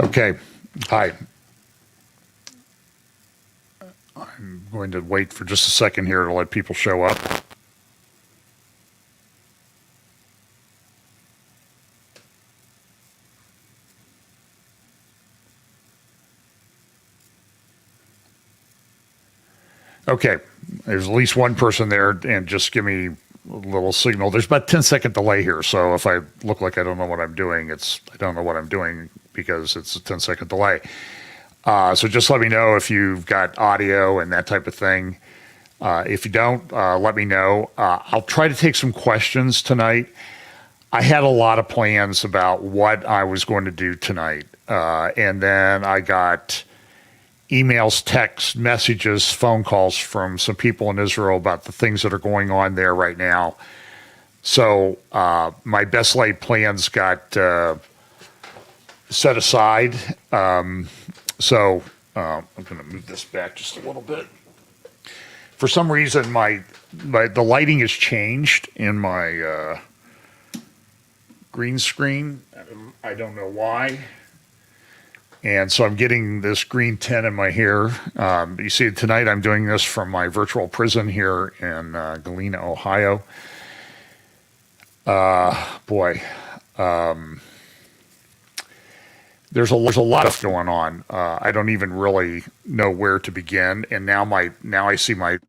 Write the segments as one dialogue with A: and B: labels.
A: Okay. Hi. I'm going to wait for just a second here to let people show up. Okay. There's at least one person there, and just give me a little signal. There's about 10-second delay here, so if I look like I don't know what I'm doing, I don't know what I'm doing because it's a 10-second delay. So just let me know if you've got audio and that type of thing. If you don't, let me know. I'll try to take some questions tonight. I had a lot of plans about what I was going to do tonight. And then I got emails, texts, messages, phone calls from some people in Israel about the things that are going on there right now. So my best laid plans got set aside. So I'm going to move this back just a little bit. For some reason, the lighting has changed in my green screen. I don't know why. And so I'm getting this green tint in my hair. You see, tonight I'm doing this from my virtual prison here in Galena, Ohio. Boy. There's a lot of going on. I don't even really know where to begin. And now I see my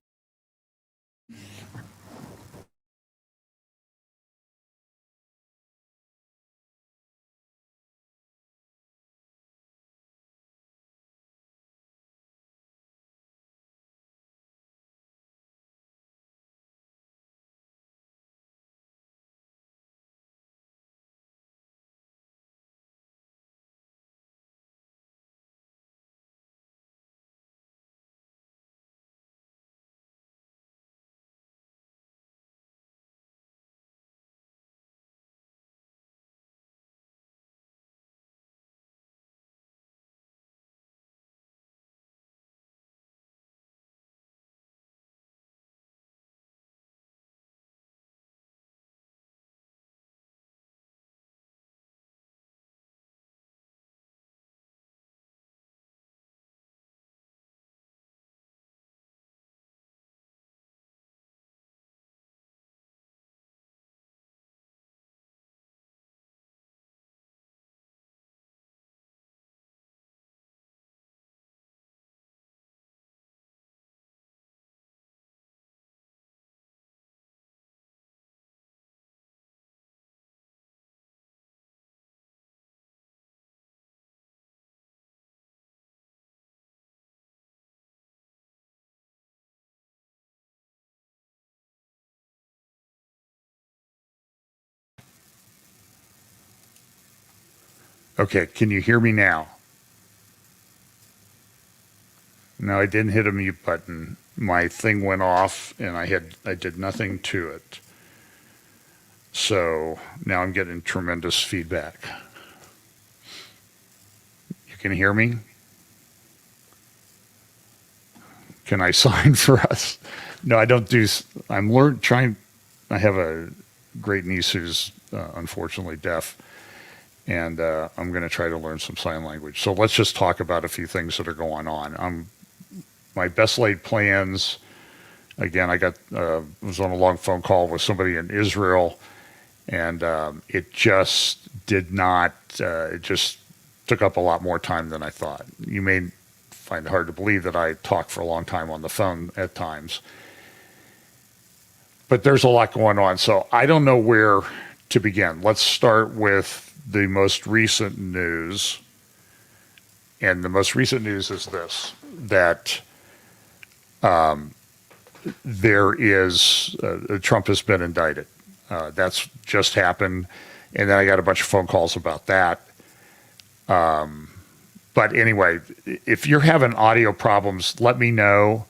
A: Okay, can you hear me now? No, I didn't hit a mute button. My thing went off and I did nothing to it. So now I'm getting tremendous feedback. You can hear me? Can I sign for us? No, I don't do. Trying. I have a great niece who's unfortunately deaf, and I'm going to try to learn some sign language. So let's just talk about a few things that are going on. My best laid plans. Again, I was on a long phone call with somebody in Israel, and it just did not. It just took up a lot more time than I thought. You may find it hard to believe that I talk for a long time on the phone at times. But there's a lot going on, so I don't know where to begin. Let's start with the most recent news. And the most recent news is this, that Trump has been indicted. That's just happened. And then I got a bunch of phone calls about that. But anyway, if you're having audio problems, let me know.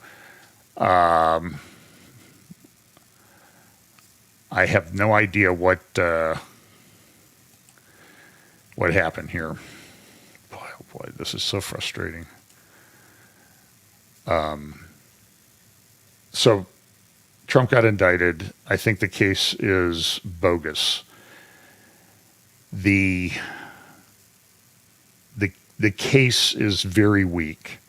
A: I have no idea what happened here. Boy, oh boy, this is so frustrating. So Trump got indicted. I think the case is bogus. The the case is very weak.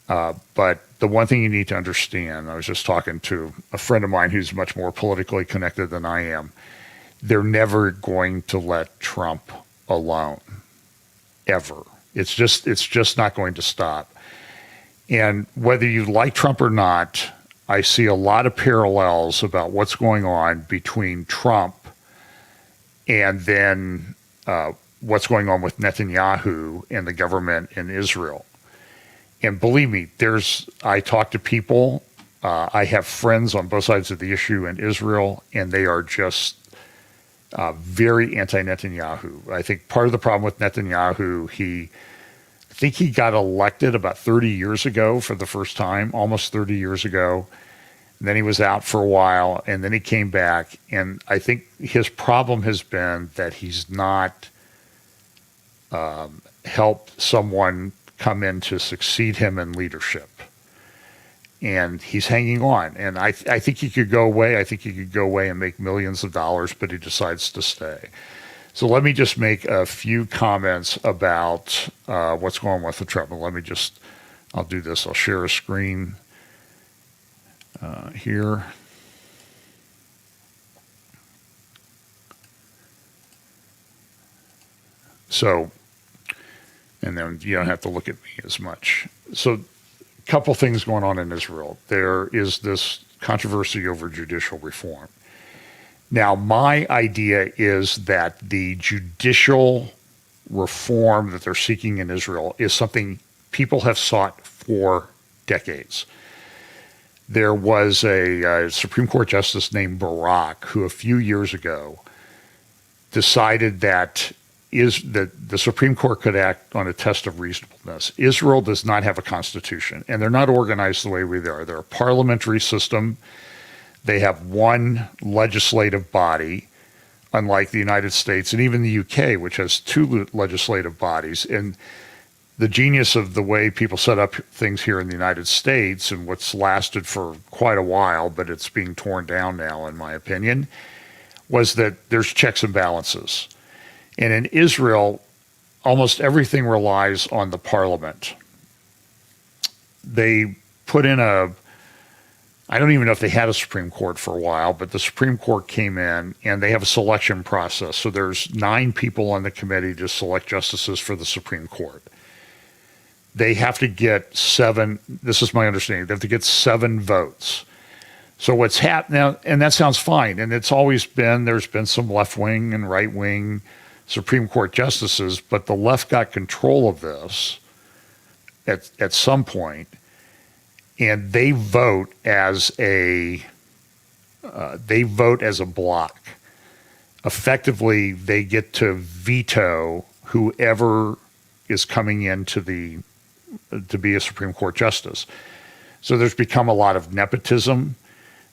A: But the one thing you need to understand, I was just talking to a friend of mine who's much more politically connected than I am. They're never going to let Trump alone, ever. It's just not going to stop. And whether you like Trump or not, I see a lot of parallels about what's going on between Trump and then what's going on with Netanyahu and the government in Israel. And believe me, I talk to people, I have friends on both sides of the issue in Israel, and they are just very anti-Netanyahu. I think part of the problem with Netanyahu, I think he got elected about 30 years ago for the first time, almost 30 years ago. And then he was out for a while, and then he came back. And I think his problem has been that he's not helped someone come in to succeed him in leadership. And he's hanging on. And I think he could go away. I think he could go away and make millions of dollars, but he decides to stay. So let me just make a few comments about what's going on with the Trump. I'll do this. I'll share a screen here. So, and then you don't have to look at me as much. So, a couple things going on in Israel. There is this controversy over judicial reform. Now, my idea is that the judicial reform that they're seeking in Israel is something people have sought for decades. There was a Supreme Court justice named Barak who a few years ago decided that the Supreme Court could act on a test of reasonableness. Israel does not have a constitution, and they're not organized the way we are. They're a parliamentary system. They have one legislative body, unlike the United States and even the UK, which has two legislative bodies. And the genius of the way people set up things here in the United States, and what's lasted for quite a while, but it's being torn down now, in my opinion, was that there's checks and balances. And in Israel, almost everything relies on the parliament. They put in I don't even know if they had a Supreme Court for a while, but the Supreme Court came in and they have a selection process. So there's 9 people on the committee to select justices for the Supreme Court. They have to get 7, this is my understanding, they have to get 7 votes. So what's happened now, and that sounds fine, and it's always been, there's been some left-wing and right-wing Supreme Court justices, but the left got control of this at some point, and they vote as a block. Effectively, they get to veto whoever is coming in to be a Supreme Court justice. So there's become a lot of nepotism.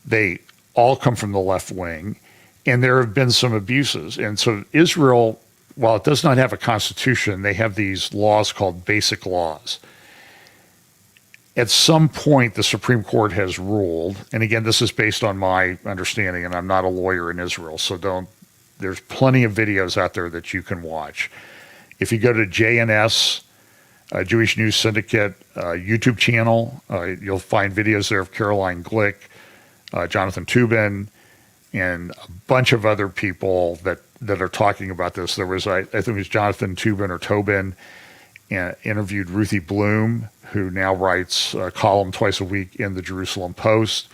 A: They all come from the left wing, and there have been some abuses. And so Israel, while it does not have a constitution, they have these laws called basic laws. At some point, the Supreme Court has ruled, and again, this is based on my understanding, and I'm not a lawyer in Israel, so there's plenty of videos out there that you can watch. If you go to JNS, Jewish News Syndicate YouTube channel, you'll find videos there of Caroline Glick, Jonathan Toobin, and a bunch of other people that are talking about this. There was, I think it was Jonathan Toobin or Tobin, interviewed Ruthie Bloom, who now writes a column twice a week in the Jerusalem Post.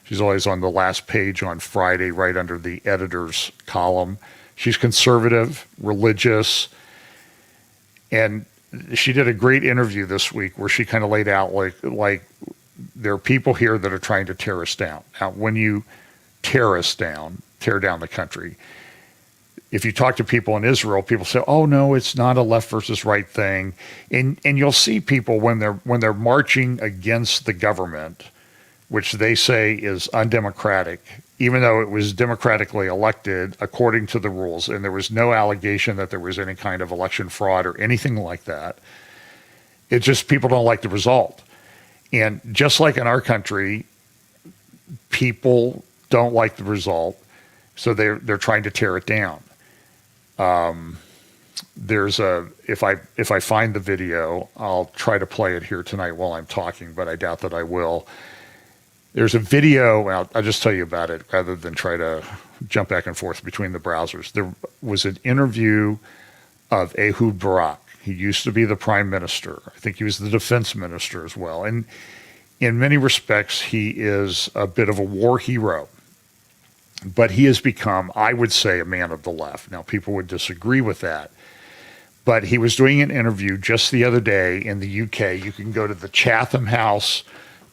A: She's always on the last page on Friday, right under the editor's column. She's conservative, religious, and she did a great interview this week where she kind of laid out like there are people here that are trying to tear us down. Now, when you tear us down, tear down the country, if you talk to people in Israel, people say, "Oh no, it's not a left versus right thing," and you'll see people when they're marching against the government, which they say is undemocratic, even though it was democratically elected according to the rules, and there was no allegation that there was any kind of election fraud or anything like that. It's just people don't like the result, and just like in our country, people don't like the result, so they're trying to tear it down. there's a if I find the video, I'll try to play it here tonight while I'm talking, but I doubt that I will. There's a video, I'll just tell you about it rather than try to jump back and forth between the browsers. There was an interview of Ehud Barak. He used to be the prime minister. I think he was the defense minister as well. And in many respects, he is a bit of a war hero. But he has become, I would say, a man of the left. Now, people would disagree with that. But he was doing an interview just the other day in the UK. You can go to the Chatham House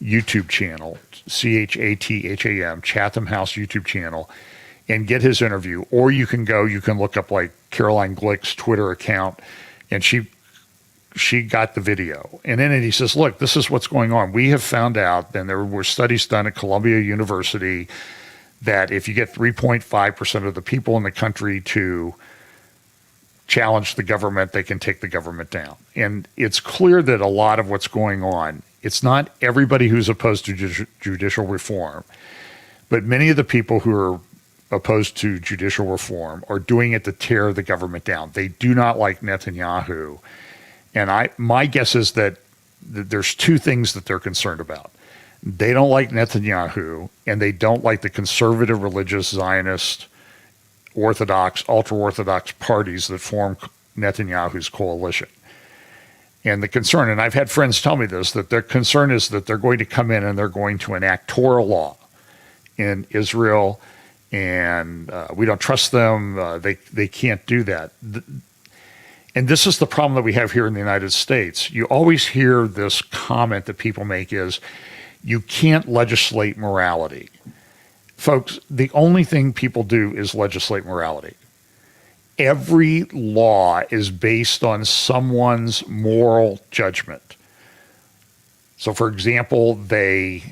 A: YouTube channel, Chatham, Chatham House YouTube channel, and get his interview. Or you can look up like Caroline Glick's Twitter account, and she got the video. And in it, he says, look, this is what's going on. We have found out, and there were studies done at Columbia University, that if you get 3.5% of the people in the country to challenge the government, they can take the government down. And it's clear that a lot of what's going on, it's not everybody who's opposed to judicial reform, but many of the people who are opposed to judicial reform are doing it to tear the government down. They do not like Netanyahu. And my guess is that there's two things that they're concerned about. They don't like Netanyahu, and they don't like the conservative, religious, Zionist, Orthodox, ultra-Orthodox parties that form Netanyahu's coalition. And the concern, and I've had friends tell me this, that their concern is that they're going to come in and they're going to enact Torah law in Israel, and we don't trust them. They can't do that. And this is the problem that we have here in the United States. You always hear this comment that people make is, you can't legislate morality. Folks, the only thing people do is legislate morality. Every law is based on someone's moral judgment. So, for example, that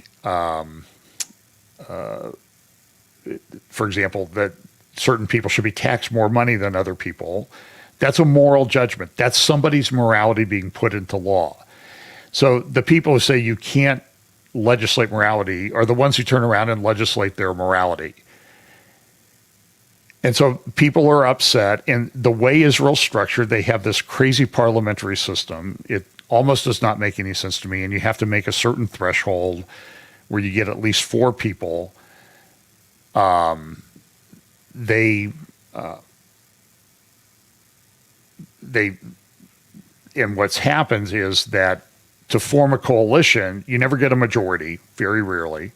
A: certain people should be taxed more money than other people. That's a moral judgment. That's somebody's morality being put into law. So the people who say you can't legislate morality are the ones who turn around and legislate their morality. And so people are upset. And the way Israel's structured, they have this crazy parliamentary system. It almost does not make any sense to me. And you have to make a certain threshold where you get at least 4 people. And what's happens is that to form a coalition, you never get a majority, very rarely.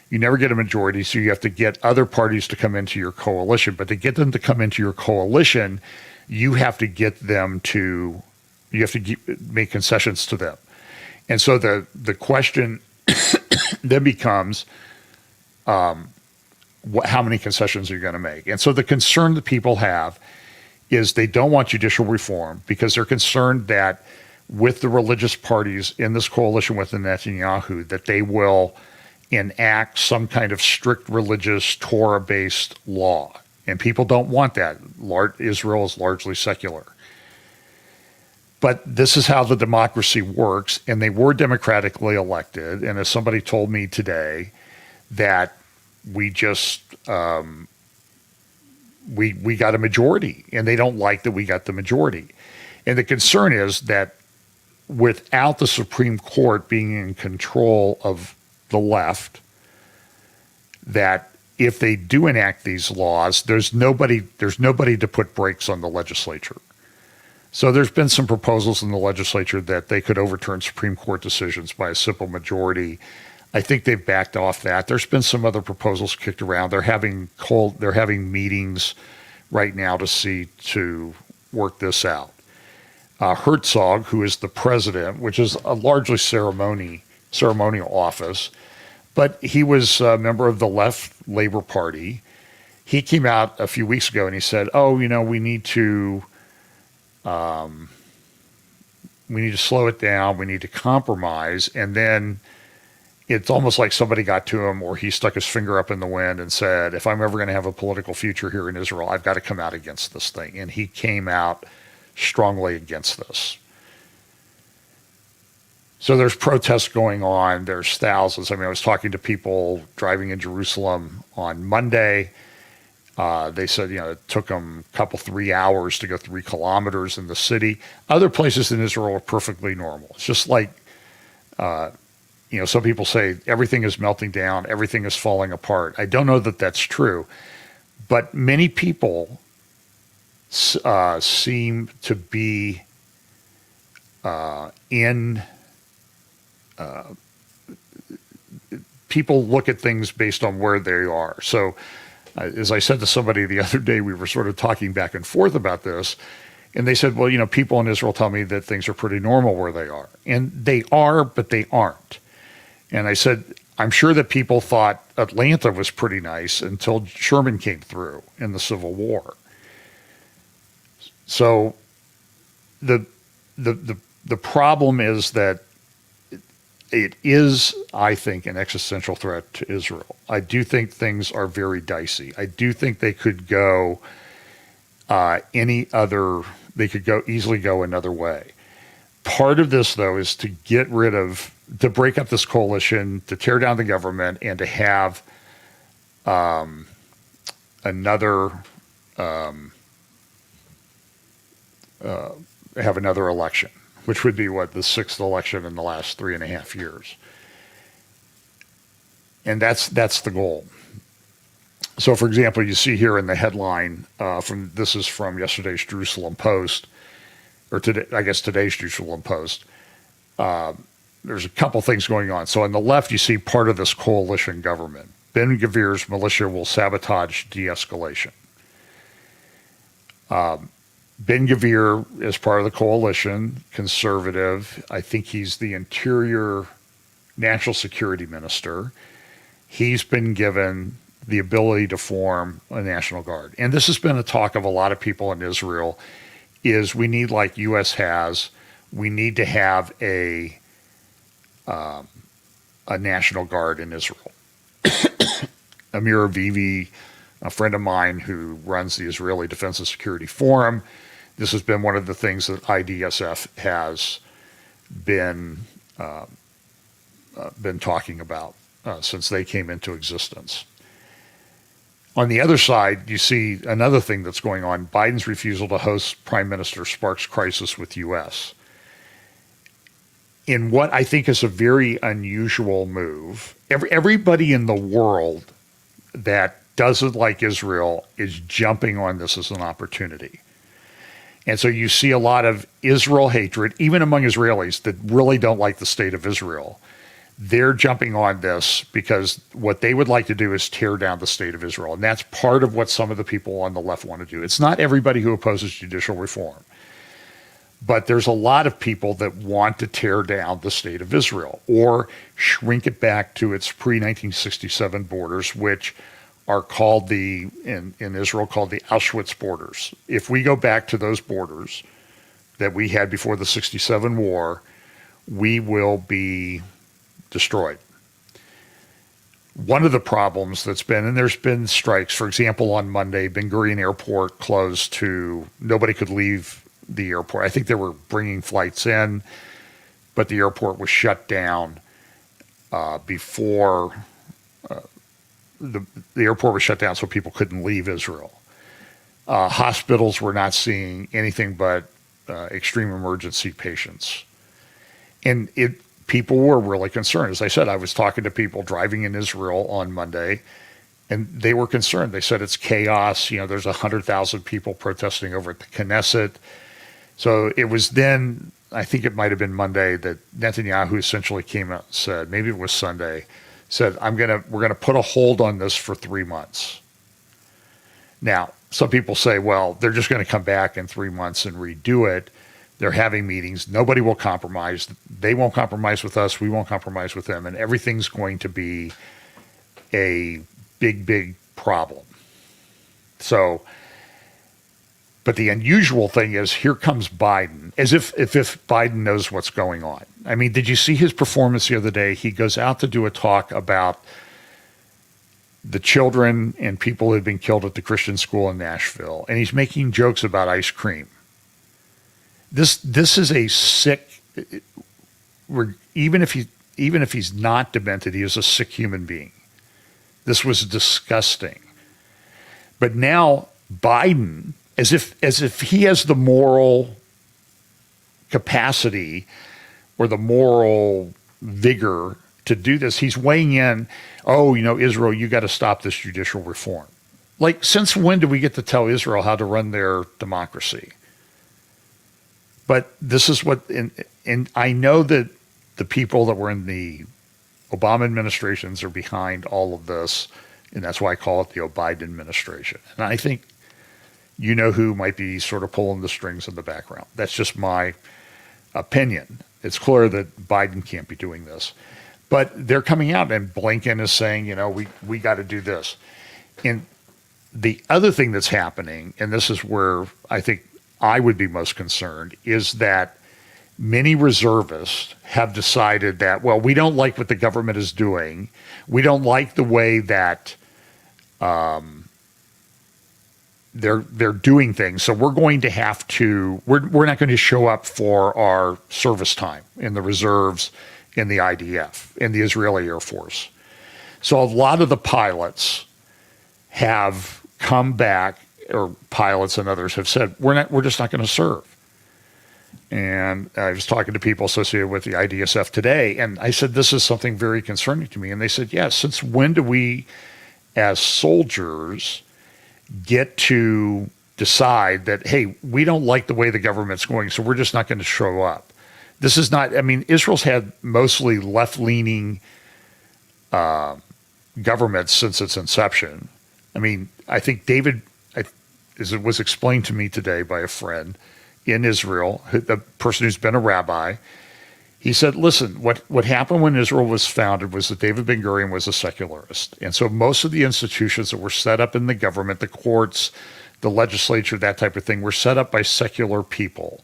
A: You never get a majority, so you have to get other parties to come into your coalition. But to get them to come into your coalition, you have to make concessions to them. And so the question then becomes, how many concessions are you going to make? And so the concern that people have is they don't want judicial reform because they're concerned that with the religious parties in this coalition with the Netanyahu, that they will enact some kind of strict religious Torah-based law. And people don't want that. Israel is largely secular. But this is how the democracy works, and they were democratically elected. And as somebody told me today, that we just we got a majority, and they don't like that we got the majority. And the concern is that without the Supreme Court being in control of the left, that if they do enact these laws, there's nobody to put brakes on the legislature. So there's been some proposals in the legislature that they could overturn Supreme Court decisions by a simple majority. I think they've backed off that. There's been some other proposals kicked around. They're having meetings right now to work this out. Herzog, who is the president, which is a largely ceremonial office, but he was a member of the left Labor Party. He came out a few weeks ago and he said, we need to slow it down. We need to compromise. And then it's almost like somebody got to him, or he stuck his finger up in the wind and said, if I'm ever going to have a political future here in Israel, I've got to come out against this thing. And he came out strongly against this. So there's protests going on. There's thousands. I was talking to people driving in Jerusalem on Monday. They said, it took them a couple, 3 hours to go 3 kilometers in the city. Other places in Israel are perfectly normal. It's just like, some people say everything is melting down, everything is falling apart. I don't know that that's true, but many people seem to be people look at things based on where they are. So, as I said to somebody the other day, we were sort of talking back and forth about this, and they said, well, people in Israel tell me that things are pretty normal where they are. And they are, but they aren't. And I said, I'm sure that people thought Atlanta was pretty nice until Sherman came through in the Civil War. So the problem is that it is, I think, an existential threat to Israel. I do think things are very dicey. I do think they could go they could easily go another way. Part of this, though, is to to break up this coalition, to tear down the government, and to have another election, which would be the sixth election in the last 3.5 years. And that's the goal. So, for example, you see here in the headline this is from yesterday's Jerusalem Post, or today's Jerusalem Post. There's a couple things going on. So on the left, you see part of this coalition government. Ben-Gvir's militia will sabotage de-escalation. Ben-Gvir is part of the coalition, conservative. I think he's the Interior National Security Minister. He's been given the ability to form a National Guard. And this has been a talk of a lot of people in Israel, is we need, like U.S. has, we need to have a National Guard in Israel. Amir Avivi, a friend of mine who runs the Israeli Defense and Security Forum, this has been one of the things that IDSF has been talking about since they came into existence. On the other side, you see another thing that's going on. Biden's refusal to host Prime Minister sparks crisis with U.S. in what I think is a very unusual move. Everybody in the world that doesn't like Israel is jumping on this as an opportunity. And so you see a lot of Israel hatred, even among Israelis that really don't like the state of Israel. They're jumping on this because what they would like to do is tear down the state of Israel. And that's part of what some of the people on the left want to do. It's not everybody who opposes judicial reform. But there's a lot of people that want to tear down the state of Israel or shrink it back to its pre-1967 borders, which are called in Israel called the Auschwitz borders. If we go back to those borders that we had before the 67 war, we will be destroyed. One of the problems that's been, and there's been strikes, for example, on Monday, Ben Gurion Airport closed to, nobody could leave the airport. I think they were bringing flights in, but the airport was shut down before the airport was shut down, so people couldn't leave Israel. Hospitals were not seeing anything but extreme emergency patients. And people were really concerned. As I said, I was talking to people driving in Israel on Monday, and they were concerned. They said it's chaos. There's 100,000 people protesting over at the Knesset. So it was then, I think it might have been Monday, that Netanyahu essentially came out and said, maybe it was Sunday, said, we're gonna put a hold on this for 3 months. Now, some people say, well, they're just going to come back in 3 months and redo it. They're having meetings. Nobody will compromise. They won't compromise with us. We won't compromise with them. And everything's going to be a big, big problem. So, but the unusual thing is, here comes Biden, as if Biden knows what's going on. I mean, did you see his performance the other day? He goes out to do a talk about the children and people who had been killed at the Christian school in Nashville, and he's making jokes about ice cream. This is a sick. Even if he's not demented, he is a sick human being. This was disgusting. But now Biden, as if he has the moral capacity or the moral vigor to do this, he's weighing in, oh, Israel, you got to stop this judicial reform. Like, since when do we get to tell Israel how to run their democracy? But this is what, and I know that the people that were in the Obama administrations are behind all of this, and that's why I call it the Biden administration. And I think who might be sort of pulling the strings in the background. That's just my opinion. It's clear that Biden can't be doing this. But they're coming out, and Blinken is saying, we got to do this. And the other thing that's happening, and this is where I think I would be most concerned, is that many reservists have decided that, well, we don't like what the government is doing. We don't like the way that they're doing things. So we're going to have to, we're not going to show up for our service time in the reserves, in the IDF, in the Israeli Air Force. So a lot of the pilots have come back, or pilots and others have said, we're just not going to serve. And I was talking to people associated with the IDSF today, and I said, this is something very concerning to me. And they said, yes, since when do we, as soldiers, get to decide that, hey, we don't like the way the government's going, so we're just not going to show up? This is not, Israel's had mostly left-leaning governments since its inception. I think as it was explained to me today by a friend in Israel, the person who's been a rabbi, he said, listen, what happened when Israel was founded was that David Ben-Gurion was a secularist. And so most of the institutions that were set up in the government, the courts, the legislature, that type of thing, were set up by secular people.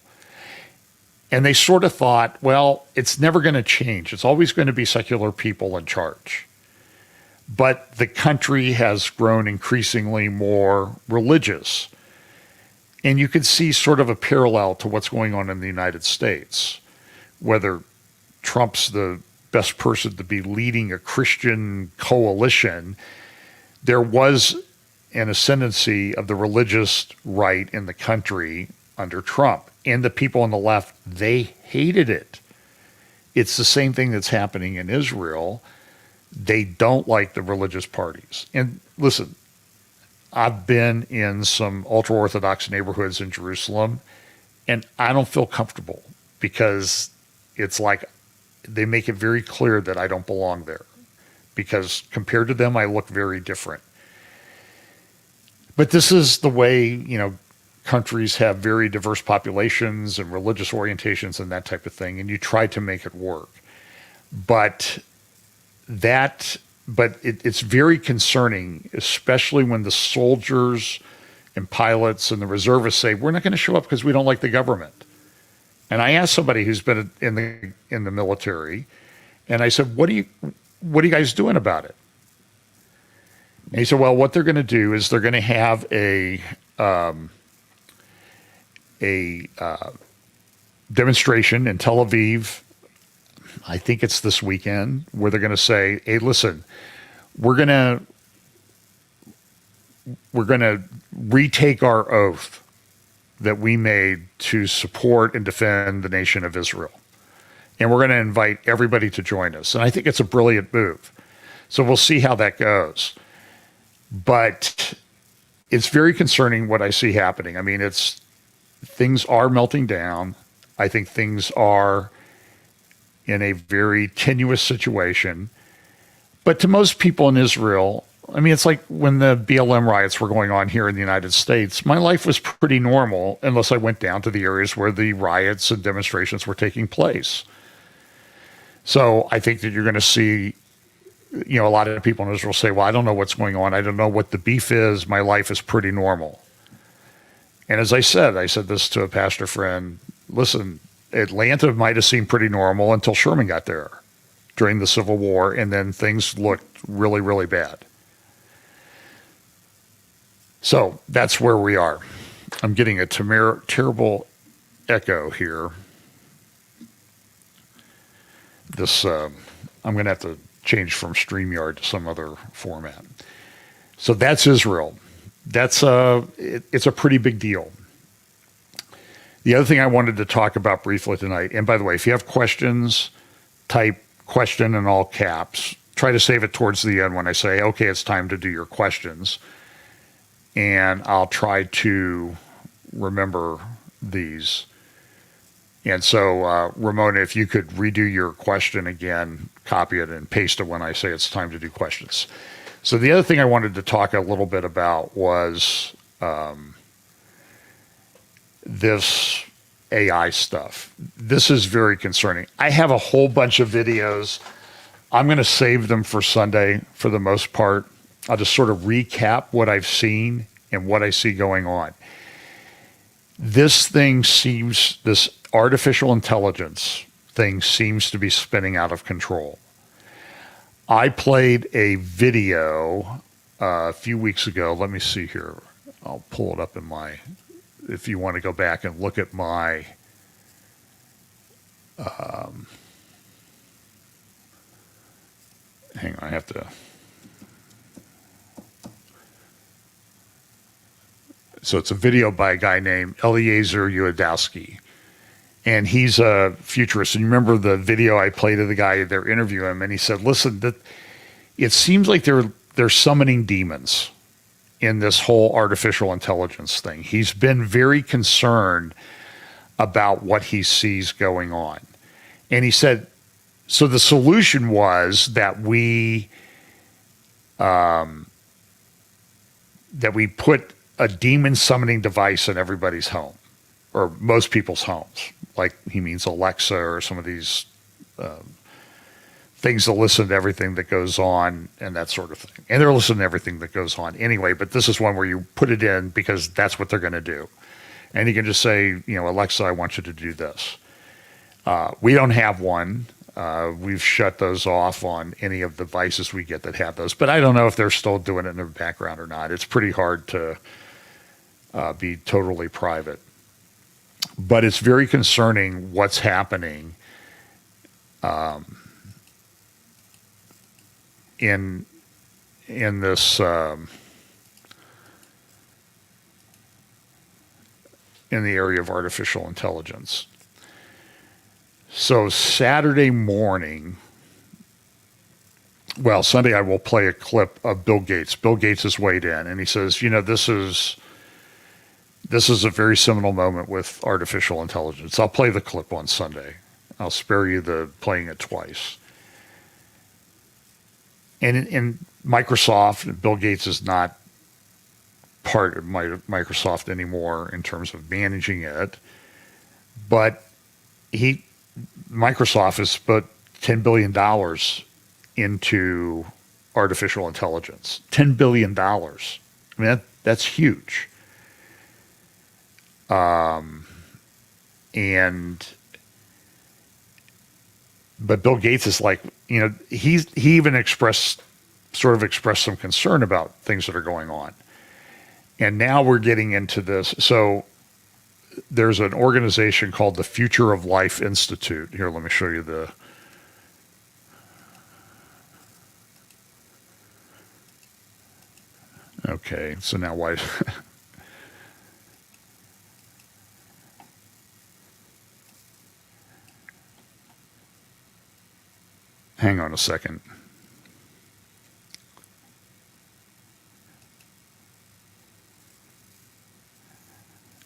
A: And they sort of thought, well, it's never going to change. It's always going to be secular people in charge. But the country has grown increasingly more religious. And you could see sort of a parallel to what's going on in the United States, whether Trump's the best person to be leading a Christian coalition. There was an ascendancy of the religious right in the country under Trump. And the people on the left, they hated it. It's the same thing that's happening in Israel. They don't like the religious parties. And listen, I've been in some ultra-Orthodox neighborhoods in Jerusalem, and I don't feel comfortable because it's like they make it very clear that I don't belong there, because compared to them, I look very different. But this is the way, countries have very diverse populations and religious orientations and that type of thing, and you try to make it work. But it's very concerning, especially when the soldiers and pilots and the reservists say, we're not going to show up because we don't like the government. And I asked somebody who's been in the military, and I said, what are you guys doing about it? And he said, well, what they're going to do is they're going to have a demonstration in Tel Aviv. I think it's this weekend, where they're going to say, hey, listen, we're going to retake our oath that we made to support and defend the nation of Israel. And we're going to invite everybody to join us. And I think it's a brilliant move. So we'll see how that goes. But it's very concerning what I see happening. Things are melting down. I think things are in a very tenuous situation. But to most people in Israel, it's like when the BLM riots were going on here in the United States, my life was pretty normal unless I went down to the areas where the riots and demonstrations were taking place. So I think that you're going to see, a lot of people in Israel say, well, I don't know what's going on. I don't know what the beef is. My life is pretty normal. And as I said this to a pastor friend, listen, Atlanta might have seemed pretty normal until Sherman got there during the Civil War, and then things looked really, really bad. So that's where we are. I'm getting a terrible echo here. I'm going to have to change from StreamYard to some other format. So that's Israel. it's a pretty big deal. The other thing I wanted to talk about briefly tonight, and by the way, if you have questions, type question in all caps. Try to save it towards the end when I say, okay, it's time to do your questions. And I'll try to remember these. And so, Ramona, if you could redo your question again, copy it and paste it when I say it's time to do questions. So the other thing I wanted to talk a little bit about was this AI stuff. This is very concerning. I have a whole bunch of videos. I'm going to save them for Sunday for the most part. I'll just sort of recap what I've seen and what I see going on. This artificial intelligence thing seems to be spinning out of control. I played a video a few weeks ago. Let me see here. I'll pull it up if you want to go back and look at my hang on, I have to. So it's a video by a guy named Eliezer Yudowski. And he's a futurist. And you remember the video I played of the guy, they're interviewing him, and he said, listen, it seems like they're summoning demons in this whole artificial intelligence thing. He's been very concerned about what he sees going on. And he said, so the solution was that we put a demon summoning device in everybody's home, or most people's homes. Like he means Alexa or some of these things that listen to everything that goes on and that sort of thing. And they're listening to everything that goes on anyway, but this is one where you put it in because that's what they're going to do. And you can just say, Alexa, I want you to do this. We don't have one. We've shut those off on any of the devices we get that have those, but I don't know if they're still doing it in the background or not. It's pretty hard to be totally private. But it's very concerning what's happening in this in the area of artificial intelligence. So Saturday morning, Sunday I will play a clip of Bill Gates. Bill Gates has weighed in, and he says, this is a very seminal moment with artificial intelligence. I'll play the clip on Sunday. I'll spare you the playing it twice. And in Microsoft, Bill Gates is not part of Microsoft anymore in terms of managing it, but Microsoft has put $10 billion into artificial intelligence. $10 billion. I mean, that's huge. But Bill Gates is like, he even expressed some concern about things that are going on. And now we're getting into this. So there's an organization called the Future of Life Institute. Here, let me show you the. Okay, so now why? Hang on a second.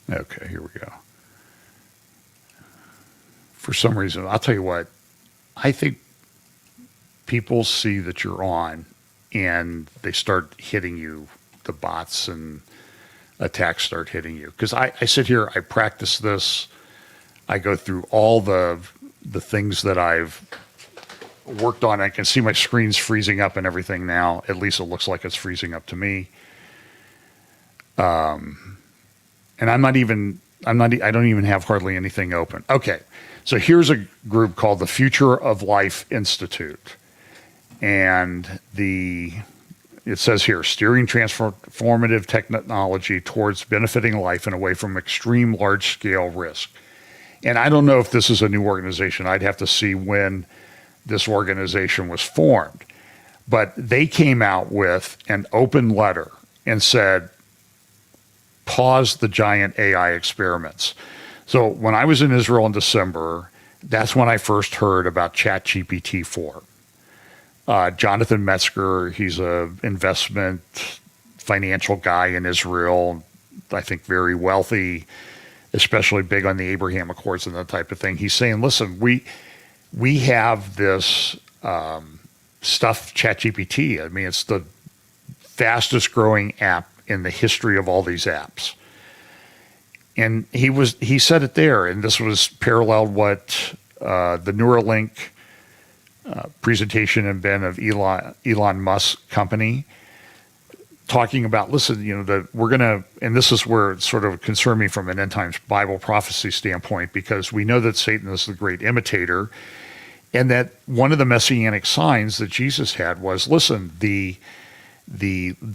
A: Okay, here we go. For some reason, I'll tell you what, I think people see that you're on and they start hitting you, the bots and attacks start hitting you. Because I sit here, I practice this, I go through all the things that I've worked on. I can see my screen's freezing up and everything now. At least it looks like it's freezing up to me. And I don't even have hardly anything open. Okay. So here's a group called the Future of Life Institute. And it says here, steering transformative technology towards benefiting life and away from extreme large-scale risk. And I don't know if this is a new organization. I'd have to see when this organization was formed. But they came out with an open letter and said, pause the giant AI experiments. So when I was in Israel in December, that's when I first heard about ChatGPT 4. Jonathan Metzger, he's a investment financial guy in Israel, I think very wealthy, especially big on the Abraham Accords and that type of thing. He's saying, listen, we have this stuff, ChatGPT. I mean, it's the fastest growing app in the history of all these apps. And he said it there, and this was paralleled what the Neuralink presentation had been of Elon Musk's company, talking about, listen, that we're going to, and this is where it sort of concerned me from an end times Bible prophecy standpoint, because we know that Satan is the great imitator, and that one of the messianic signs that Jesus had was, listen, the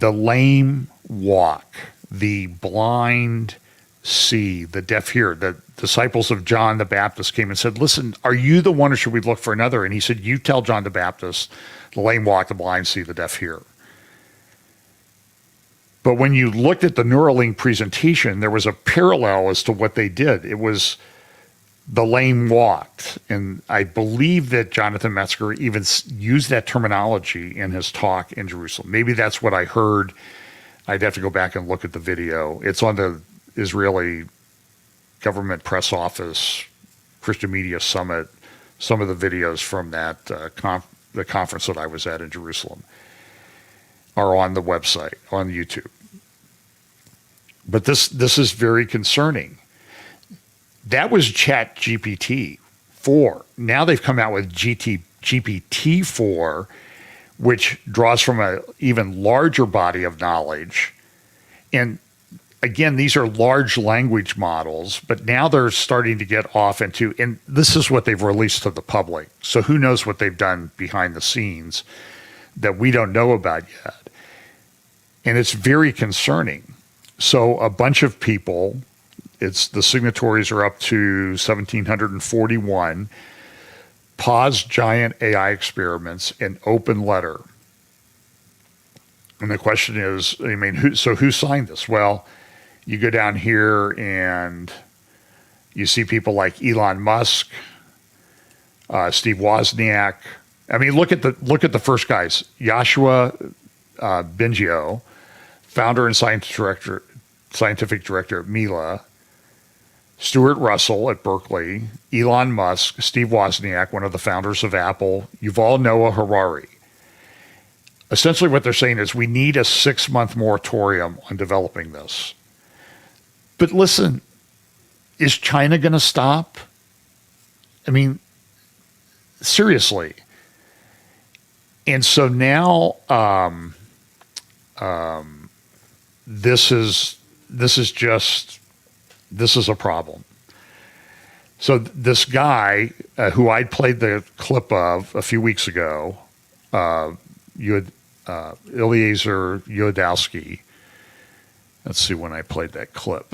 A: lame walk, the blind see, the deaf hear. The disciples of John the Baptist came and said, listen, are you the one or should we look for another? And he said, you tell John the Baptist, the lame walk, the blind see, the deaf hear. But when you looked at the Neuralink presentation, there was a parallel as to what they did. It was the lame walked. And I believe that Jonathan Metzger even used that terminology in his talk in Jerusalem. Maybe that's what I heard. I'd have to go back and look at the video. It's on the Israeli Government Press Office Christian Media Summit. Some of the videos from that the conference that I was at in Jerusalem are on the website, on YouTube. But this is very concerning. That was ChatGPT 4. Now they've come out with GPT 4, which draws from an even larger body of knowledge. And again, these are large language models, but now they're starting to get off into, and this is what they've released to the public. So who knows what they've done behind the scenes that we don't know about yet. And it's very concerning. So a bunch of people, the signatories are up to 1,741, paused giant AI experiments in open letter. And the question is, I mean, who signed this? Well, you go down here and you see people like Elon Musk, Steve Wozniak. I mean, look at the first guys: Joshua Bengio, founder and scientific director at Mila; Stuart Russell at Berkeley; Elon Musk; Steve Wozniak, one of the founders of Apple; Yuval Noah Harari. Essentially what they're saying is we need a 6-month moratorium on developing this. But listen, is China going to stop? I mean, seriously. And so now this is a problem. So this guy who I played the clip of a few weeks ago, Eliezer Yudowski. Let's see when I played that clip.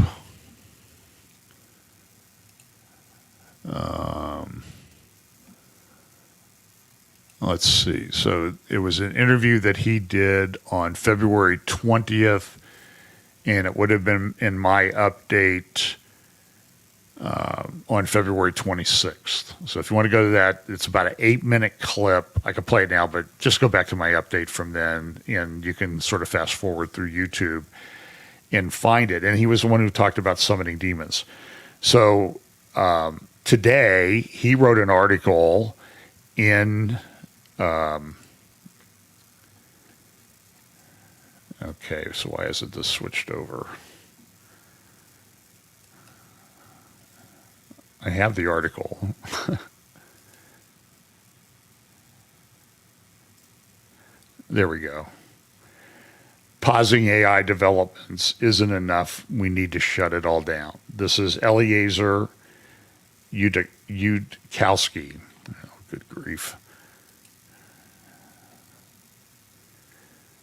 A: Let's see. So it was an interview that he did on February 20th, and it would have been in my update on February 26th. So if you want to go to that, it's about an 8-minute clip. I could play it now, but just go back to my update from then, and you can sort of fast forward through YouTube and find it. And he was the one who talked about summoning demons. So today, he wrote an article in... okay, so why hasn't this switched over? I have the article. There we go. Pausing AI developments isn't enough. We need to shut it all down. This is Eliezer Yudkowsky. Oh, good grief.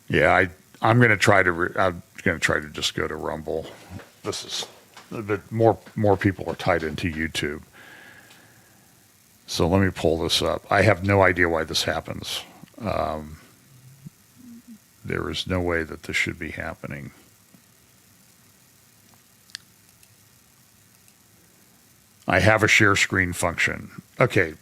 A: Yeah, I'm going to try to just go to Rumble. This is a bit more people are tied into YouTube. So let me pull this up. I have no idea why this happens. There is no way that this should be happening. I have a share screen function. Okay.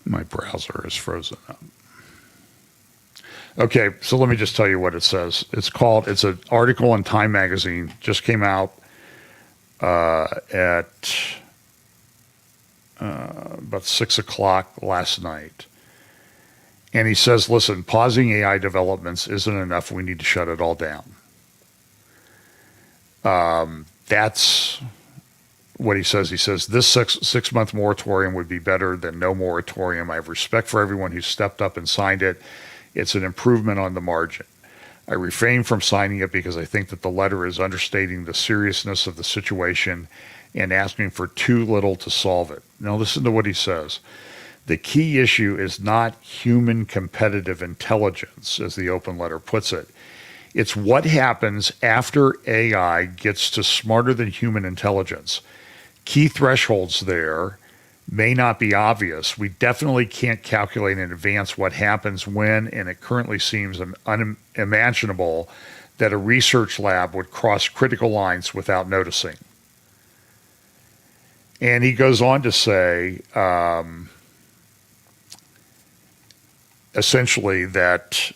A: My browser is frozen up. Okay, so let me just tell you what it says. It's an article in Time Magazine, just came out at about 6 o'clock last night. And he says, listen, pausing AI developments isn't enough. We need to shut it all down. That's what he says. He says, this six-month moratorium would be better than no moratorium. I have respect for everyone who stepped up and signed it. It's an improvement on the margin. I refrain from signing it because I think that the letter is understating the seriousness of the situation and asking for too little to solve it. Now listen to what he says. The key issue is not human competitive intelligence, as the open letter puts it. It's what happens after AI gets to smarter than human intelligence. Key thresholds there may not be obvious. We definitely can't calculate in advance what happens when, and it currently seems unimaginable that a research lab would cross critical lines without noticing. And he goes on to say, essentially, that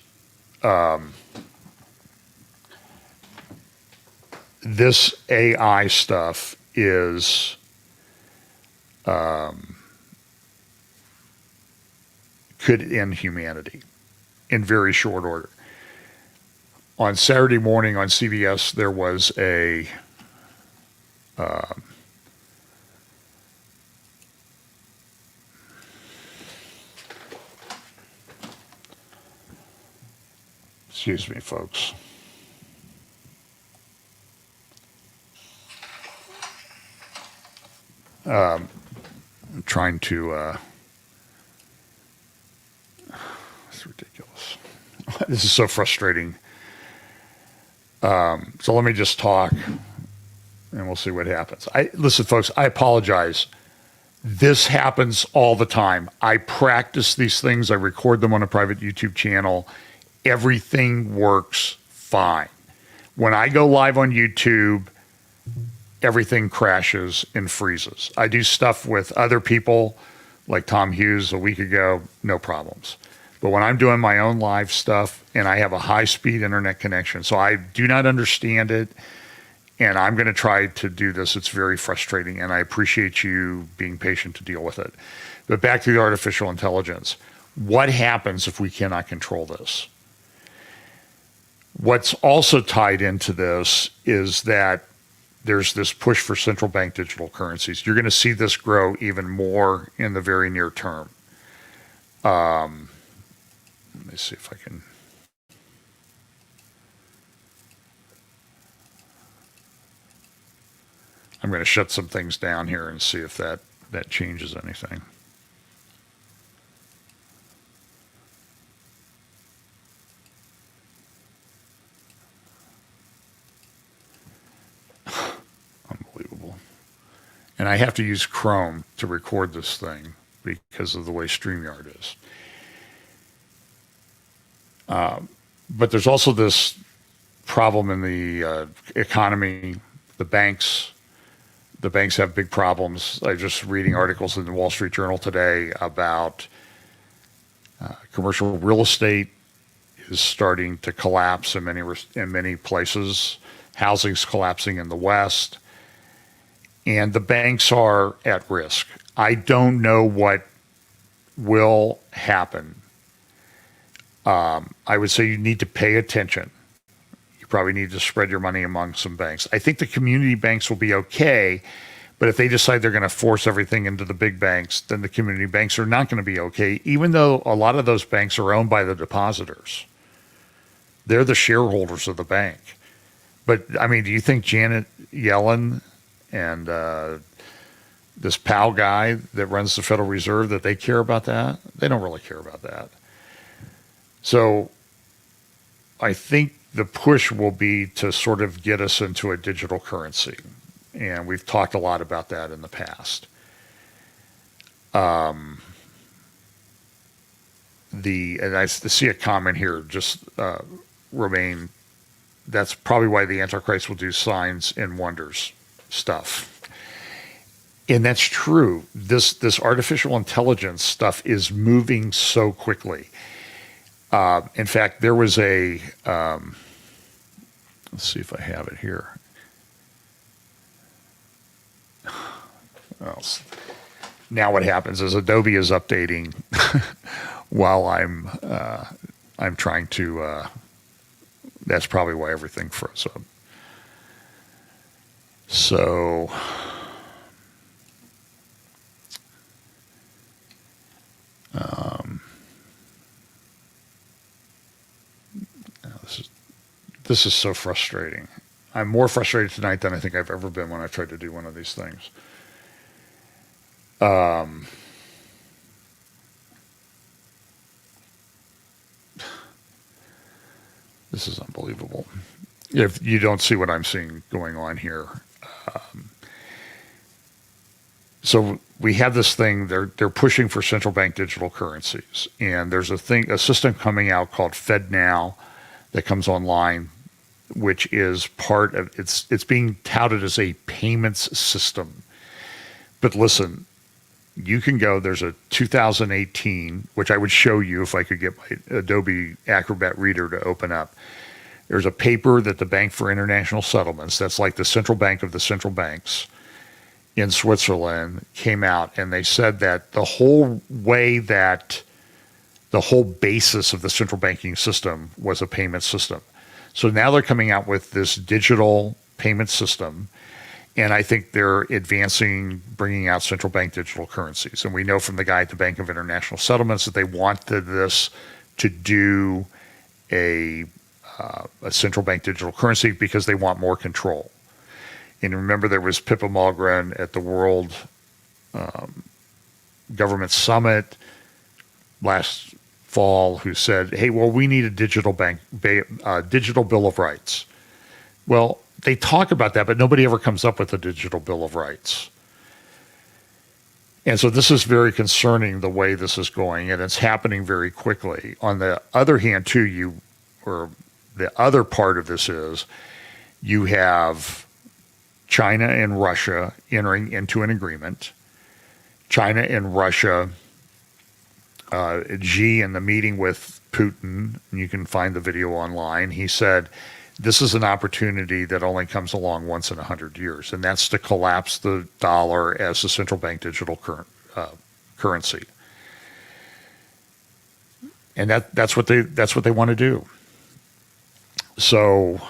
A: this AI stuff is could end humanity in very short order. On Saturday morning on CBS, there was a excuse me, folks. I'm trying to it's ridiculous. This is so frustrating. So let me just talk and we'll see what happens. Listen, folks, I apologize. This happens all the time. I practice these things. I record them on a private YouTube channel. Everything works fine. When I go live on YouTube, everything crashes and freezes. I do stuff with other people like Tom Hughes a week ago, no problems. But when I'm doing my own live stuff and I have a high-speed internet connection, so I do not understand it, and I'm going to try to do this. It's very frustrating, and I appreciate you being patient to deal with it. But back to the artificial intelligence. What happens if we cannot control this? What's also tied into this is that there's this push for central bank digital currencies. You're going to see this grow even more in the very near term. Let me see if I can. I'm going to shut some things down here and see if that changes anything. Unbelievable. And I have to use Chrome to record this thing because of the way StreamYard is. But there's also this problem in the economy. The banks have big problems. I was just reading articles in the Wall Street Journal today about commercial real estate is starting to collapse in many places. Housing's collapsing in the West, and the banks are at risk. I don't know what will happen. I would say you need to pay attention. You probably need to spread your money among some banks. I think the community banks will be okay, but if they decide they're going to force everything into the big banks, then the community banks are not going to be okay, even though a lot of those banks are owned by the depositors. They're the shareholders of the bank. But, I mean, do you think Janet Yellen and this Powell guy that runs the Federal Reserve, that they care about that? They don't really care about that. So I think the push will be to sort of get us into a digital currency. And we've talked a lot about that in the past. And I see a comment here, just remain. That's probably why the Antichrist will do signs and wonders stuff. And that's true. This artificial intelligence stuff is moving so quickly. In fact, there was let's see if I have it here. Well, now what happens is Adobe is updating while I'm trying to. That's probably why everything froze up. So. This is so frustrating. I'm more frustrated tonight than I think I've ever been when I tried to do one of these things. This is unbelievable. If you don't see what I'm seeing going on here. So we have this thing, they're pushing for central bank digital currencies. And there's a system coming out called FedNow that comes online, which is part of, it's being touted as a payments system. But listen, you can go, there's a 2018, which I would show you if I could get my Adobe Acrobat Reader to open up. There's a paper that the Bank for International Settlements, that's like the central bank of the central banks in Switzerland, came out, and they said that the whole basis of the central banking system was a payment system. So now they're coming out with this digital payment system, and I think they're advancing, bringing out central bank digital currencies. And we know from the guy at the Bank of International Settlements that they wanted this to do a central bank digital currency because they want more control. And remember, there was Pippa Malmgren at the World Government Summit last fall who said, hey, well, we need a digital digital Bill of Rights. Well, they talk about that, but nobody ever comes up with a digital Bill of Rights. And so this is very concerning, the way this is going, and it's happening very quickly. On the other hand, too, the other part of this is you have China and Russia entering into an agreement. China and Russia, Xi in the meeting with Putin, and you can find the video online, he said, this is an opportunity that only comes along once in 100 years, and that's to collapse the dollar as the central bank digital currency. And that's what they want to do. So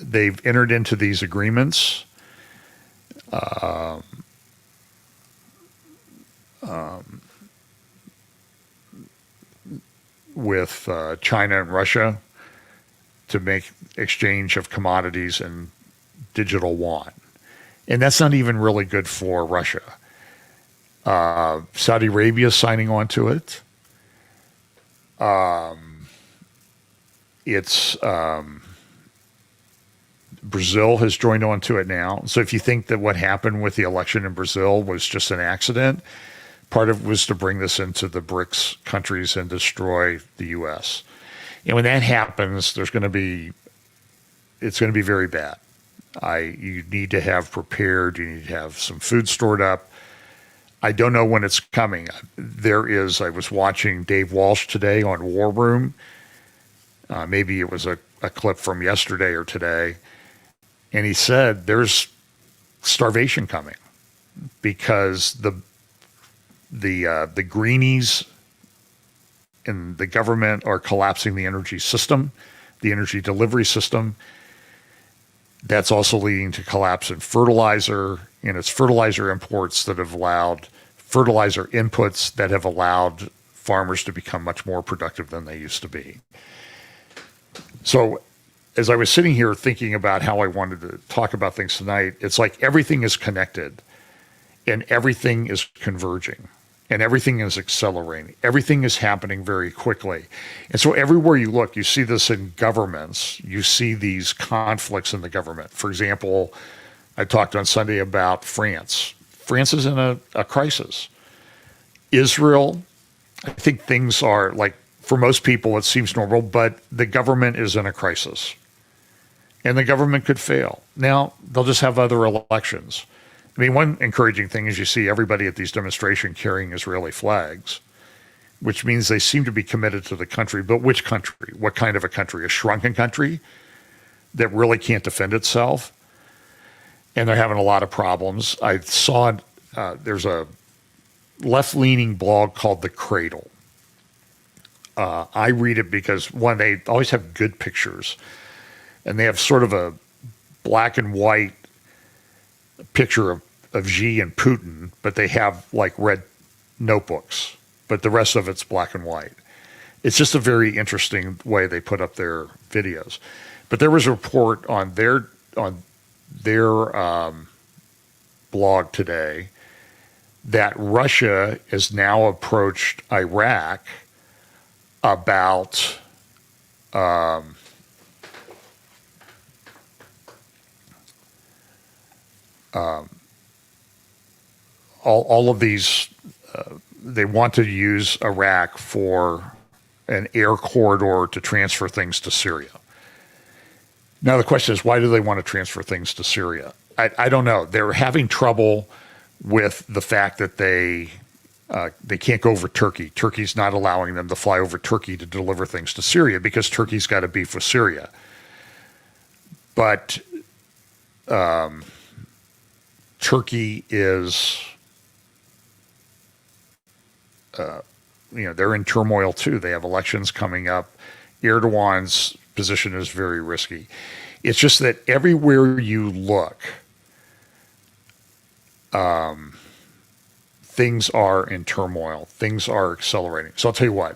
A: they've entered into these agreements. With China and Russia to make exchange of commodities and digital yuan. And that's not even really good for Russia. Saudi Arabia is signing on to it. Brazil has joined on to it now. So if you think that what happened with the election in Brazil was just an accident, part of it was to bring this into the BRICS countries and destroy the U.S. And when that happens, it's going to be very bad. You need to have prepared. You need to have some food stored up. I don't know when it's coming. I was watching Dave Walsh today on War Room. Maybe it was a clip from yesterday or today. And he said there's starvation coming because the greenies in the government are collapsing the energy system, the energy delivery system. That's also leading to collapse in fertilizer, and it's fertilizer imports that have allowed fertilizer inputs that have allowed farmers to become much more productive than they used to be. So as I was sitting here thinking about how I wanted to talk about things tonight, it's like everything is connected and everything is converging. and everything is accelerating. Everything is happening very quickly. And so everywhere you look, you see this in governments. You see these conflicts in the government. For example, I talked on Sunday about France. France is in a crisis. Israel, I think things are like, for most people, it seems normal, but the government is in a crisis. And the government could fail. Now, they'll just have other elections. I mean, one encouraging thing is you see everybody at these demonstrations carrying Israeli flags, which means they seem to be committed to the country. But which country? What kind of a country? A shrunken country that really can't defend itself? And they're having a lot of problems. I saw there's a left-leaning blog called The Cradle. I read it because, one, they always have good pictures. And they have sort of a black and white picture of Xi and Putin, but they have like red notebooks, but the rest of it's black and white. It's just a very interesting way they put up their videos. But there was a report on their blog today that Russia has now approached Iraq about all of these, they want to use Iraq for an air corridor to transfer things to Syria. Now the question is, why do they want to transfer things to Syria? I don't know. They're having trouble with the fact that they can't go over Turkey. Turkey's not allowing them to fly over Turkey to deliver things to Syria because Turkey's got a beef with Syria. But Turkey is, they're in turmoil too. They have elections coming up. Erdogan's position is very risky. It's just that everywhere you look, things are in turmoil. Things are accelerating. So I'll tell you what,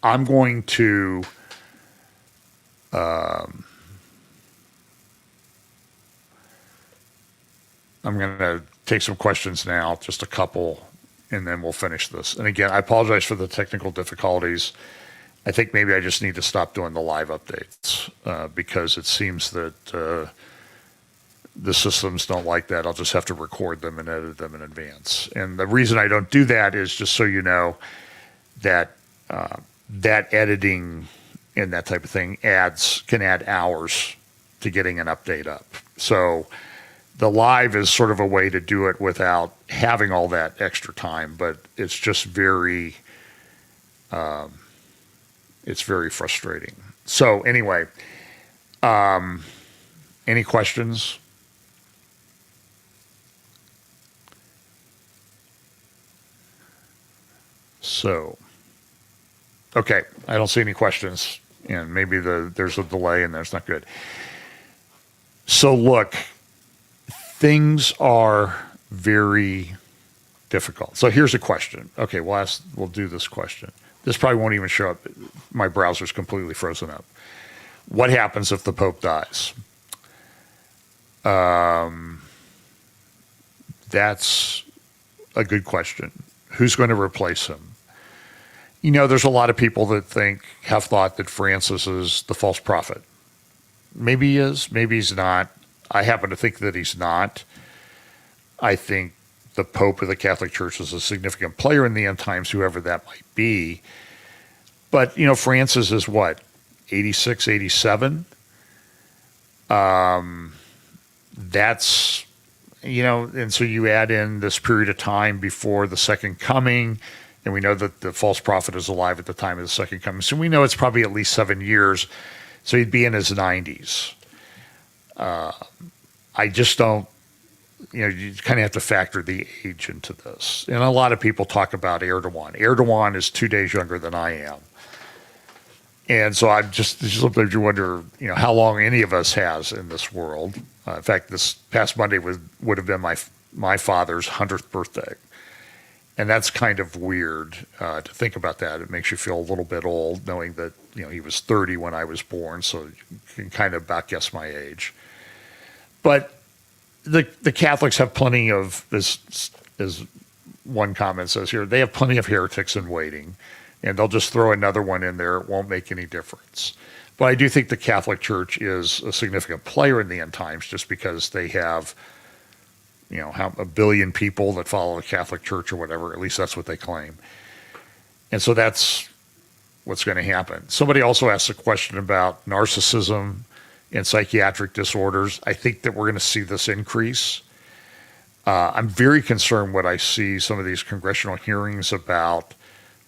A: I'm going to take some questions now, just a couple, and then we'll finish this. And again, I apologize for the technical difficulties. I think maybe I just need to stop doing the live updates because it seems that the systems don't like that. I'll just have to record them and edit them in advance. And the reason I don't do that is just so you know that that editing and that type of thing can add hours to getting an update up. So the live is sort of a way to do it without having all that extra time, but it's just very frustrating. So anyway, any questions? So, okay, I don't see any questions, and maybe there's a delay and that's not good. So look, things are very difficult. So here's a question. Okay, we'll do this question. This probably won't even show up. My browser's completely frozen up. What happens if the Pope dies? That's a good question. Who's going to replace him? There's a lot of people that have thought that Francis is the false prophet. Maybe he is, maybe he's not. I happen to think that he's not. I think the Pope of the Catholic Church is a significant player in the end times, whoever that might be. But, Francis is what, 86, 87? That's, and so you add in this period of time before the second coming, and we know that the false prophet is alive at the time of the second coming. So we know it's probably at least 7 years. So he'd be in his 90s. I just don't, you kind of have to factor the age into this. And a lot of people talk about Erdogan. Erdogan is 2 days younger than I am. And so I'm just sometimes you wonder, how long any of us has in this world. In fact, this past Monday would have been my father's 100th birthday. And that's kind of weird to think about that. It makes you feel a little bit old knowing that, he was 30 when I was born. So you can kind of about guess my age. But the Catholics have plenty of, as one comment says here, they have plenty of heretics in waiting, and they'll just throw another one in there. It won't make any difference. But I do think the Catholic Church is a significant player in the end times, just because they have, how a billion people that follow the Catholic Church or whatever. At least that's what they claim. And so that's what's going to happen. Somebody also asked a question about narcissism and psychiatric disorders. I think that we're going to see this increase. I'm very concerned when I see some of these congressional hearings about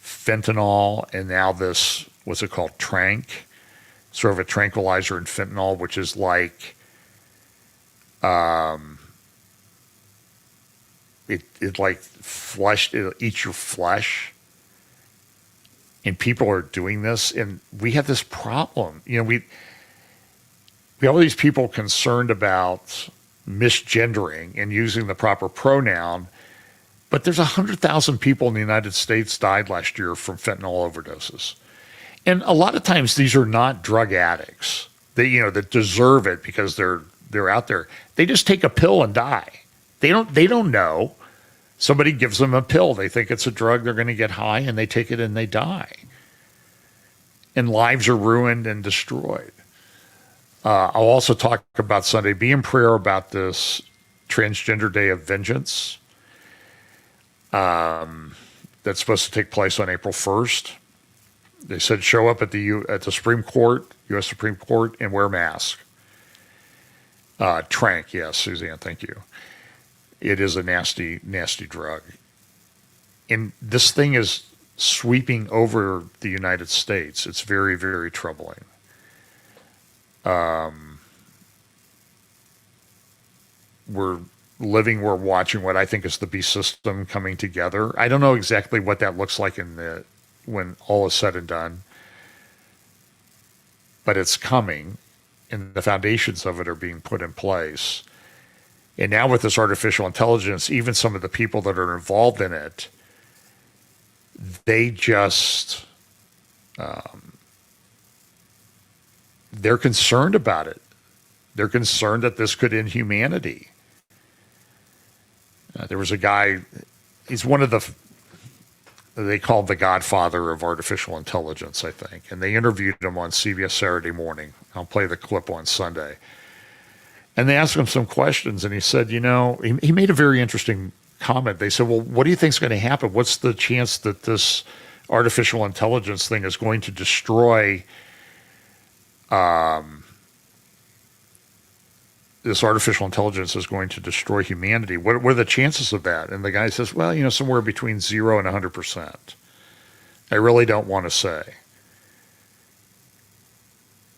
A: fentanyl and now this, what's it called, trank, sort of a tranquilizer in fentanyl, which is like, it like flesh, it eats your flesh. And people are doing this, and we have this problem. We have all these people concerned about misgendering and using the proper pronoun, but there's 100,000 people in the United States died last year from fentanyl overdoses. And a lot of times these are not drug addicts. That deserve it because they're out there. They just take a pill and die. They don't know. Somebody gives them a pill. They think it's a drug. They're going to get high, and they take it and they die. And lives are ruined and destroyed. I'll also talk about Sunday. Be in prayer about this Transgender Day of Vengeance that's supposed to take place on April 1st. They said show up at the Supreme Court, U.S. Supreme Court, and wear a mask. Trank, yes, Suzanne, thank you. It is a nasty, nasty drug. And this thing is sweeping over the United States. It's very, very troubling. We're watching what I think is the beast system coming together. I don't know exactly what that looks like when all is said and done, but it's coming, and the foundations of it are being put in place. And now with this artificial intelligence, even some of the people that are involved in it, they just, they're concerned about it. They're concerned that this could end humanity. There was a guy, he's one of they call him the godfather of artificial intelligence, I think. And they interviewed him on CBS Saturday morning. I'll play the clip on Sunday. And they asked him some questions, and he said, he made a very interesting comment. They said, well, what do you think is going to happen? What's the chance that this artificial intelligence thing is going to destroy this artificial intelligence is going to destroy humanity? What are the chances of that? And the guy says, well, somewhere between 0 and 100%. I really don't want to say.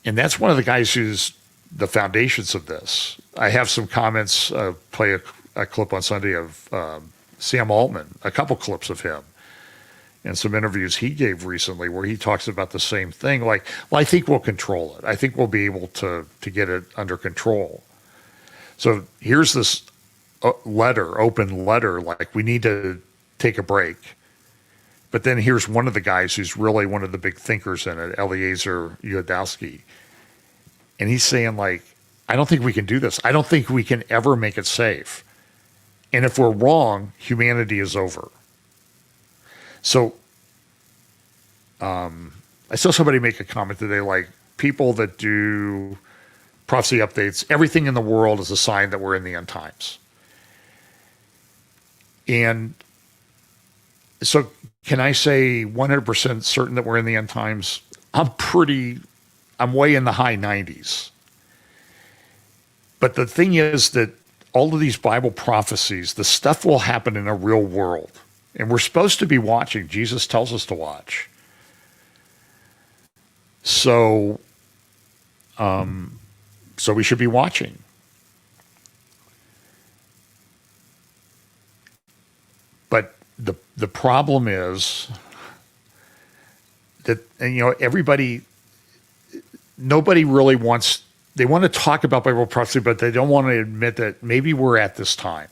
A: And that's one of the guys who's the foundations of this. I have some comments, play a clip on Sunday of Sam Altman, a couple clips of him, and some interviews he gave recently where he talks about the same thing. Like, well, I think we'll control it. I think we'll be able to get it under control. So here's this open letter, like we need to take a break. But then here's one of the guys who's really one of the big thinkers in it, Eliezer Yudkowsky. And he's saying, like, I don't think we can do this. I don't think we can ever make it safe. And if we're wrong, humanity is over. So I saw somebody make a comment today, like, people that do prophecy updates, everything in the world is a sign that we're in the end times. And so can I say 100% certain that we're in the end times? I'm way in the high 90s. But the thing is that all of these Bible prophecies, the stuff will happen in a real world. And we're supposed to be watching. Jesus tells us to watch. So we should be watching. But the problem is that, nobody really wants, they want to talk about Bible prophecy, but they don't want to admit that maybe we're at this time.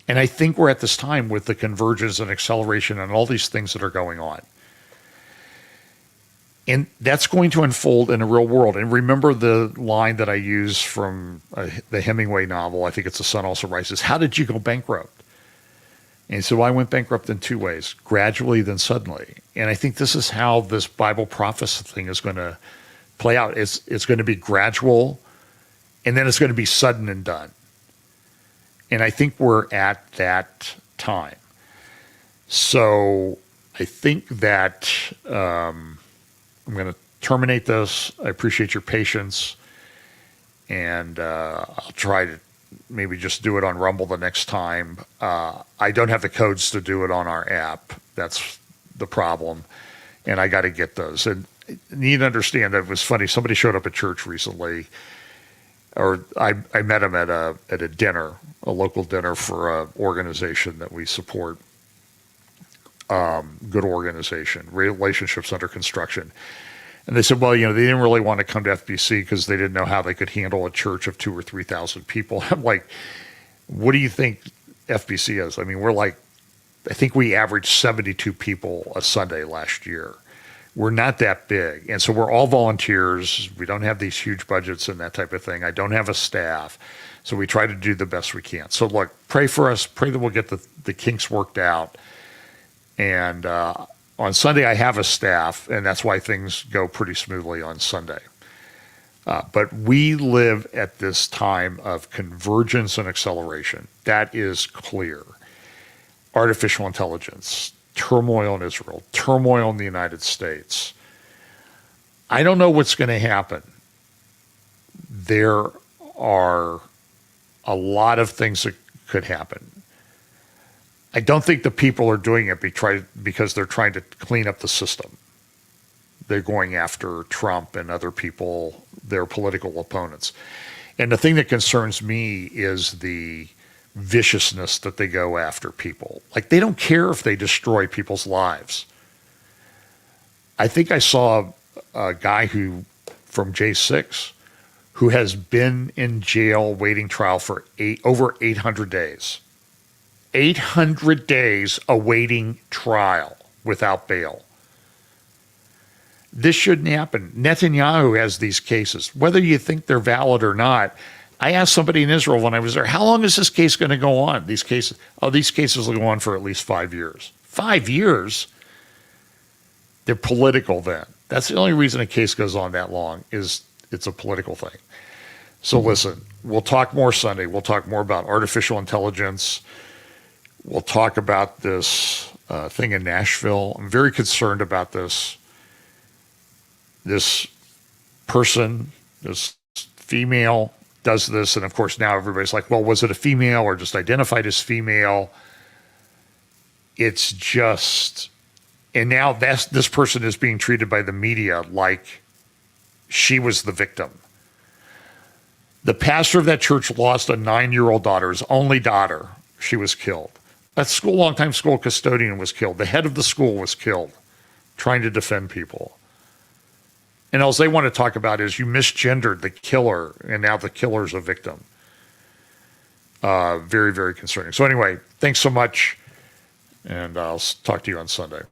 A: And I think we're at this time with the convergence and acceleration and all these things that are going on. And that's going to unfold in a real world. And remember the line that I use from the Hemingway novel, I think it's The Sun Also Rises. How did you go bankrupt? And so I went bankrupt in two ways, gradually, then suddenly. And I think this is how this Bible prophecy thing is going to play out. It's going to be gradual, and then it's going to be sudden and done. And I think we're at that time. So I think that I'm going to terminate this. I appreciate your patience. And I'll try to maybe just do it on Rumble the next time. I don't have the codes to do it on our app. That's the problem. And I got to get those. And you need to understand that it was funny. Somebody showed up at church recently, or I met him at a dinner, a local dinner for an organization that we support. Good organization, Relationships Under Construction. And they said, well, they didn't really want to come to FBC because they didn't know how they could handle a church of 2,000 or 3,000 people. I'm like, what do you think FBC is? I mean, I think we averaged 72 people a Sunday last year. We're not that big. And so we're all volunteers. We don't have these huge budgets and that type of thing. I don't have a staff. So we try to do the best we can. So look, pray for us. Pray that we'll get the kinks worked out. And on Sunday, I have a staff, and that's why things go pretty smoothly on Sunday. But we live at this time of convergence and acceleration. That is clear. Artificial intelligence, turmoil in Israel, turmoil in the United States. I don't know what's going to happen. There are a lot of things that could happen. I don't think the people are doing it because they're trying to clean up the system. They're going after Trump and other people, their political opponents. And the thing that concerns me is the viciousness that they go after people. Like, they don't care if they destroy people's lives. I think I saw a guy from J6 who has been in jail waiting trial for over 800 days. 800 days awaiting trial without bail. This shouldn't happen. Netanyahu has these cases. Whether you think they're valid or not, I asked somebody in Israel when I was there, how long is this case going to go on? These cases will go on for at least 5 years. 5 years? They're political then. That's the only reason a case goes on that long, is it's a political thing. So listen, we'll talk more Sunday. We'll talk more about artificial intelligence. We'll talk about this thing in Nashville. I'm very concerned about this. This person, this female, does this. And of course, now everybody's like, well, was it a female or just identified as female? It's just, and now this person is being treated by the media like she was the victim. The pastor of that church lost a 9-year-old daughter, his only daughter. She was killed. That longtime school custodian was killed. The head of the school was killed, trying to defend people. And all they want to talk about is you misgendered the killer, and now the killer's a victim. Very, very concerning. So anyway, thanks so much, and I'll talk to you on Sunday.